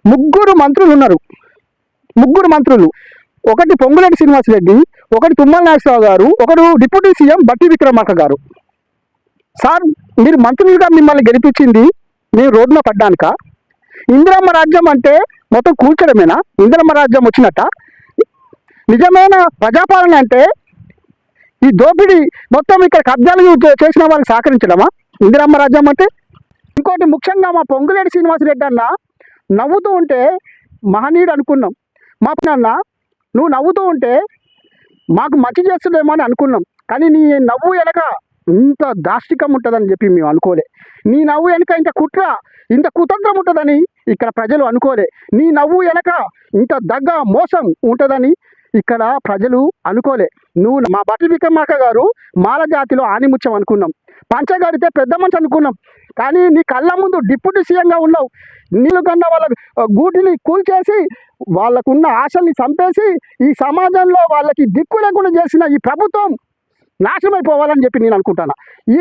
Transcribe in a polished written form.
ముగ్గురు మంత్రులు ఉన్నారు. ముగ్గురు మంత్రులు, ఒకటి పొంగులేటి శ్రీనివాసరెడ్డి, ఒకటి తుమ్మల నాగేశ్వరరావు గారు, ఒకడు డిప్యూటీ సీఎం బట్టి విక్రమార్క గారు. సార్, మీరు మంత్రులుగా మిమ్మల్ని గెలిపించింది మీరు రోడ్డున పడ్డానిక? ఇందిరమ్మ రాజ్యం అంటే మొత్తం కూల్చడమేనా? ఇందిరమ్మ రాజ్యం వచ్చినట్ట? నిజమైన ప్రజాపాలన అంటే ఈ దోపిడీ మొత్తం ఇక్కడ కబ్జాలు చేసిన వాళ్ళకి సహకరించడమా ఇందిరమ్మ రాజ్యం అంటే? ఇంకోటి ముఖ్యంగా మా పొంగులేటి శ్రీనివాసరెడ్డి అన్న నవ్వుతూ ఉంటే మహనీయుడు అనుకున్నాం. మా అన్న నువ్వు నవ్వుతూ ఉంటే మాకు మంచి చేస్తుందేమో అని అనుకున్నాం. కానీ నీ నవ్వు వెనక ఇంత దాష్టికం ఉంటుందని చెప్పి మేము అనుకోలే. నీ నవ్వు వెనక ఇంత కుట్ర, ఇంత కుతంత్రం ఉంటుందని ఇక్కడ ప్రజలు అనుకోలే. నీ నవ్వు వెనక ఇంత దగ్గ మోసం ఉంటుందని ఇక్కడ ప్రజలు అనుకోలే. నువ్వు మా బట్టి విక్రమార్క గారు మాల జాతిలో ఆనిముత్యం అనుకున్నాం, పంచగడితే పెద్ద మనిషి అనుకున్నాం. కానీ నీ కళ్ళ ముందు డిప్యూటీ సీఎంగా ఉన్నావు. నీళ్ళు కన్నా వాళ్ళ గూటిని కూల్చేసి వాళ్ళకున్న ఆశల్ని చంపేసి ఈ సమాజంలో వాళ్ళకి దిక్కు లేకుండా చేసిన ఈ ప్రభుత్వం నాశనమైపోవాలని చెప్పి నేను అనుకుంటాను. ఈ